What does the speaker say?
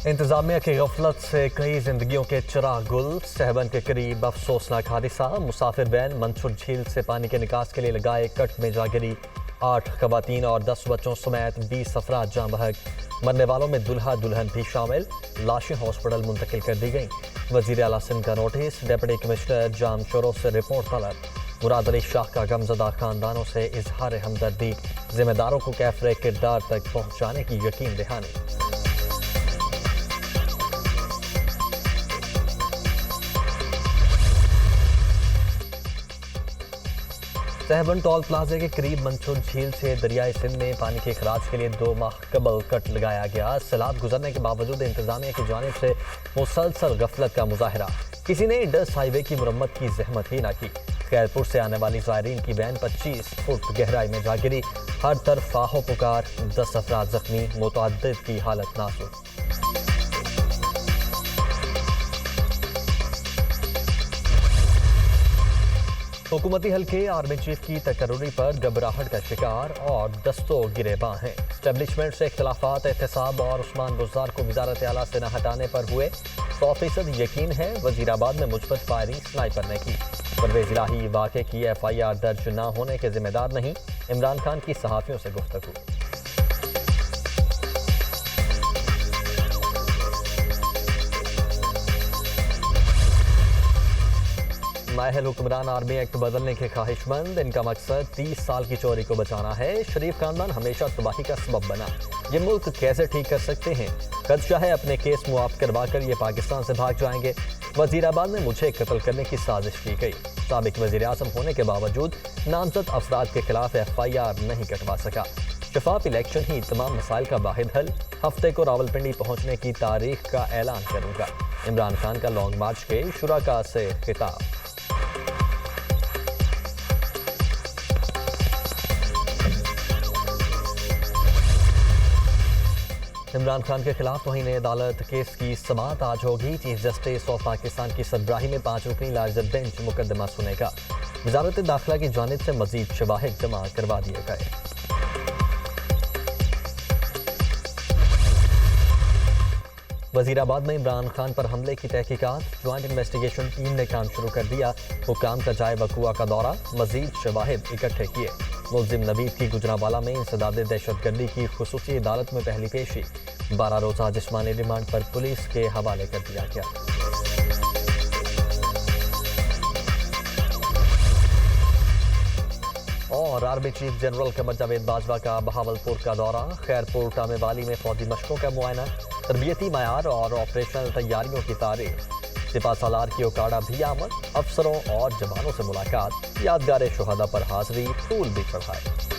انتظامیہ کی غفلت سے کئی زندگیوں کے چراغ گل، سہبند کے قریب افسوسناک حادثہ، مسافر وین منصور جھیل سے پانی کے نکاس کے لیے لگائے کٹ میں جا گری، 8 خواتین اور 10 بچوں سمیت 20 افراد جاں بحق، مرنے والوں میں دلہا دلہن بھی شامل، لاشیں ہاسپٹل منتقل کر دی گئیں۔ وزیر اعلیٰ سندھ کا نوٹس، ڈپٹی کمشنر جام شورو سے رپورٹ طلب، مراد علی شاہ کا غمزدہ خاندانوں سے اظہار ہمدردی، ذمہ داروں کو کیفر کردار تک پہنچانے کی یقین دہانی۔ سہبند ٹول پلازے کے قریب منصور جھیل سے دریائے سندھ میں پانی کے اخراج کے لیے 2 ماہ قبل کٹ لگایا گیا۔ سیلاب گزرنے کے باوجود انتظامیہ کی جانب سے مسلسل غفلت کا مظاہرہ، کسی نے انڈس ہائی وے کی مرمت کی زحمت ہی نہ کی۔ خیرپور سے آنے والی زائرین کی وین 25 فٹ گہرائی میں جا گری، ہر طرف آہو پکار، 10 افراد زخمی، متعدد کی حالت نازک۔ حکومتی حلقے آرمی چیف کی تقرری پر گھبراہٹ کا شکار اور دستوں گریباں ہیں۔ اسٹیبلشمنٹ سے اختلافات، احتساب اور عثمان بزدار کو وزارت اعلیٰ سے نہ ہٹانے پر ہوئے 100% یقین ہے۔ وزیر آباد میں مثبت فائرنگ سنائپر نے کی۔ پرویز الہی واقعے کی FIR درج نہ ہونے کے ذمہ دار نہیں، عمران خان کی صحافیوں سے گفتگو۔ نااہل حکمران آرمی ایکٹ بدلنے کے خواہش مند، ان کا مقصد 30 سال کی چوری کو بچانا ہے۔ شریف خاندان ہمیشہ تباہی کا سبب بنا، یہ ملک کیسے ٹھیک کر سکتے ہیں؟ خدشہ ہے اپنے کیس معاف کروا کر یہ پاکستان سے بھاگ جائیں گے۔ وزیر آباد میں مجھے قتل کرنے کی سازش کی گئی، سابق وزیر اعظم ہونے کے باوجود نامزد افراد کے خلاف FIR نہیں کٹوا سکا۔ شفاف الیکشن ہی تمام مسائل کا واحد حل، ہفتے کو راولپنڈی پہنچنے کی تاریخ کا اعلان کروں گا۔ عمران خان کا لانگ مارچ کے شرکاء سے خطاب۔ عمران خان کے خلاف توہین عدالت کیس کی سماعت آج ہوگی۔ چیف جسٹس آف پاکستان کی سربراہی میں 5 رکنی لارجر بینچ مقدمہ سنے گا۔ وزارت داخلہ کی جانب سے مزید شواہد جمع کروا دیے گئے۔ وزیر آباد میں عمران خان پر حملے کی تحقیقات، جوائنٹ انویسٹیگیشن ٹیم نے کام شروع کر دیا۔ حکام کا جائے وقوع کا دورہ، مزید شواہد اکٹھے کیے۔ ملزم نوید کی گجرانوالہ میں انسداد دہشت گردی کی خصوصی عدالت میں پہلی پیشی، 12 روزہ جسمانی ریمانڈ پر پولیس کے حوالے کر دیا گیا۔ اور army chief general Qamar Javed Bajwa کا بہاولپور کا دورہ، خیرپور ٹامے والی میں فوجی مشقوں کا معائنہ، تربیتی معیار اور آپریشنل تیاریوں کی تعریف۔ سپہ سالار کی اوکاڑا بھی آمد، افسروں اور جوانوں سے ملاقات، یادگار شہداء پر حاضری، پھول بھی چڑھائے۔